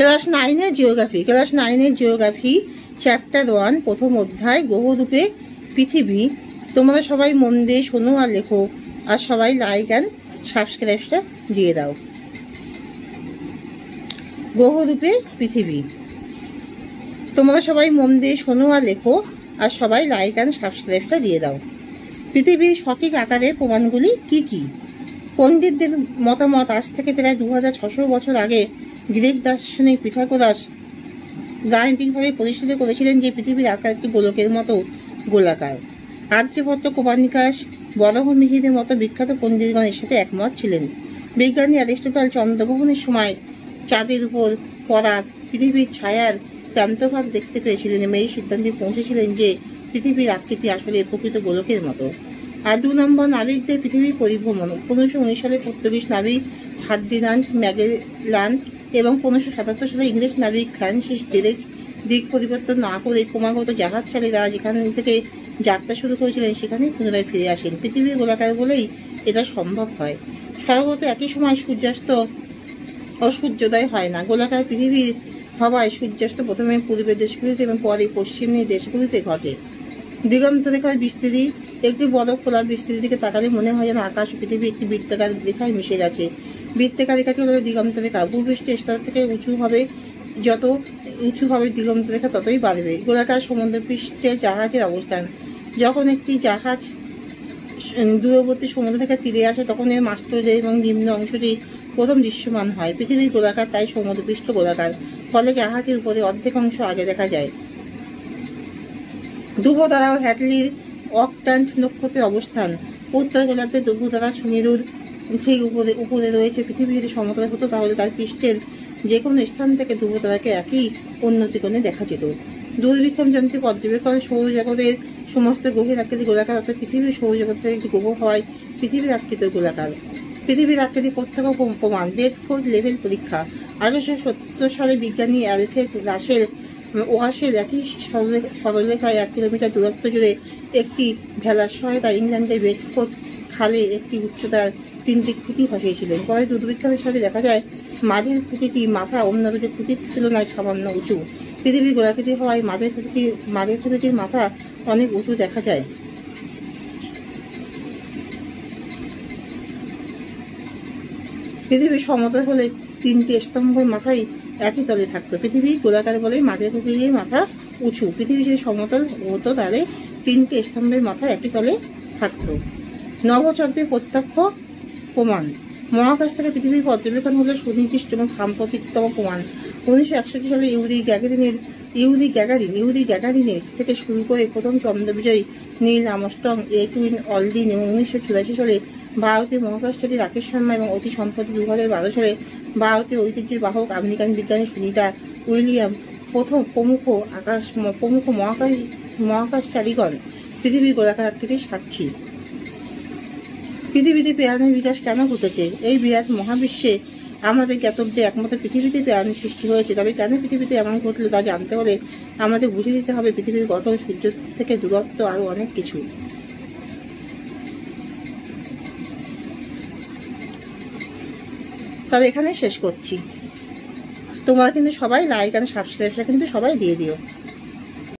Class 9-এর geography chapter 1 প্রথম অধ্যায় গ্রহরূপে পৃথিবী। তোমরা সবাই মন দিয়ে শোনো আর লেখো, আর সবাই লাইক অ্যান্ড সাবস্ক্রাইবটা দিয়ে দাও। গ্রহরূপে পৃথিবী। তোমরা সবাই মন দিয়ে শোনো আর লেখো, আর সবাই লাইক অ্যান্ড সাবস্ক্রাইবটা দিয়ে দাও। পৃথিবীর সঠিক আকারের প্রমাণগুলি কি কি? পণ্ডিতদের মতামত, আজ থেকে প্রায় 2600 বছর আগে গ্রিক দার্শনিক পিথাগোরাস গাণিতিকভাবে প্রতিষ্ঠিত করেছিলেন যে পৃথিবীর আকার একটি গোলকের মতো গোলাকার। আর্যভট্ট, কোপার্নিকাস, বরাহমিহিরের মতো বিখ্যাত পণ্ডিতগণ এর সাথে একমত ছিলেন। বিজ্ঞানী অ্যারিস্টটল চন্দ্রগ্রহণের সময় চাঁদের উপর পড়া পৃথিবীর ছায়ার প্রান্তভাগ দেখতে পেয়েছিলেন এবং এই সিদ্ধান্তে পৌঁছেছিলেন যে পৃথিবীর আকৃতি আসলে প্রকৃত গোলকের মতো। আর 2 নম্বর, নাবিকদের পৃথিবীর পরিভ্রমণ। 1519 সালে পর্তুগিজ নাবিক ফার্দিনান্ড ম্যাগেলান এবং 1577 সালে ইংরেজ নাবিক ফ্রান্সিস ড্রেক দিক পরিবর্তন না করে ক্রমাগত জাহাজ চালিয়ে তারা যেখান থেকে যাত্রা শুরু করেছিলেন সেখানেই পুনরায় ফিরে আসেন। পৃথিবীর গোলাকার বলেই এটা সম্ভব হয়। সর্বত একই সময় সূর্যাস্ত ও সূর্যোদয় হয় না। গোলাকার পৃথিবীর হওয়ায় সূর্যাস্ত প্রথমে পূর্বের দেশগুলিতে এবং পরে পশ্চিমের দেশগুলিতে ঘটে। দিগন্ত রেখার বিস্তৃতি। একটি বড় খোলা বিস্তৃতির দিকে তাকালে মনে হয় যেন আকাশ ও পৃথিবী একটি বৃত্তাকার রেখায় মিশে গেছে। বৃত্তাকার রেখাটি হল দিগন্ত রেখা। ভূপৃষ্ঠের স্তর থেকে যত উঁচু হবে দিগন্ত রেখা ততই বাড়বে। গোলাকার সমুদ্র পৃষ্ঠে জাহাজের অবস্থান। যখন একটি জাহাজ দূরবর্তী সমুদ্র থেকে তীরে আসে তখন এর মাস্তুল এবং নিম্ন অংশটি প্রথম দৃশ্যমান হয়। পৃথিবীর গোলাকার, তাই সমুদ্রপৃষ্ঠ গোলাকার, ফলে জাহাজের উপরে অর্ধেক অংশ আগে দেখা যায়। ধ্রুবতারা ও হ্যাডলির অক্টান্ট নক্ষত্রের অবস্থান। উত্তর গোলার্ধে ধ্রুবতারা সুমেরুর ঠিক উপরে রয়েছে। পৃথিবী যদি সমতল হতো তাহলে তার পৃষ্ঠের যে কোনো স্থান থেকে ধ্রুবতারাকে একই উন্নতিকোণে দেখা যেত। দূরবীক্ষণ যন্ত্রে পর্যবেক্ষণ। সৌরজগতের সমস্ত গ্রহের আকৃতি গোলাকার, অর্থাৎ পৃথিবীর সৌরজগতের একটি গ্রহ হয় পৃথিবীর আকৃতি গোলাকার। পৃথিবীর আকৃতি প্রত্যক্ষ প্রমাণ। বেডফোর্ড লেভেল পরীক্ষা। 1870 সালে বিজ্ঞানী অ্যালফ্রেড রাসেল ওয়াশের একই সরলরেখায় 1 কিলোমিটার দূরত্ব জুড়ে একটি ভেলার সহায়তায় ইংল্যান্ডের বেডফোর্ড খালে একটি উচ্চতার 3টি খুঁটি বসিয়েছিলেন। পরে দূরবীক্ষণের সাথে দেখা যায় মাঝের খুঁটিটি মাথা অন্য দুটি খুঁটির তুলনায় সামান্য উঁচু। পৃথিবীর গোলাকৃতি হওয়ায় মাঝের খুঁটিটির মাথা অনেক উঁচু দেখা যায়। পৃথিবী সমতল হলে 3টি স্তম্ভের মাথায় একই তলে থাকতো। পৃথিবী গোলাকার বলে মাঝের খুঁটিটির মাথা উঁচু। পৃথিবী যদি সমতল হতো তাহলে 3টি স্তম্ভের মাথা একই তলে থাকতো। নভোচাঁদের প্রত্যক্ষ প্রমাণ। মহাকাশ থেকে পৃথিবীর পর্যবেক্ষণ হলো সুনির্দিষ্ট এবং সাম্প্রতিকতম প্রমাণ। 1961 সালে ইউরি গ্যাগারিনের থেকে শুরু করে প্রথম চন্দ্রবিজয়ী নীল আর্মস্ট্রং, এডউইন অলড্রিন এবং 1984 সালে ভারতীয় মহাকাশচারী রাকেশ শর্মা এবং অতি সম্প্রতি 2012 সালে ভারতীয় ঐতিহ্যের বাহক আমেরিকান বিজ্ঞানী সুনিতা উইলিয়াম প্রমুখ মহাকাশচারীগণ পৃথিবীর গোলাকার আকৃতির সাক্ষী। পৃথিবীতে প্রাণের বিকাশ কেন ঘটেছে? এই বিরাট মহাবিশ্বে আমাদের জ্ঞাতব্যে একমাত্র পৃথিবীতে প্রাণের সৃষ্টি হয়েছে। তবে কেন পৃথিবীতে এমন ঘটল তা জানতে হলে আমাদের বুঝে দিতে হবে পৃথিবীর গঠন, সূর্য থেকে দূরত্ব, আরো অনেক কিছু। তাহলে এখানে শেষ করছি। তোমরা কিন্তু সবাই লাইক আর সাবস্ক্রাইবটা কিন্তু সবাই দিয়ে দিও।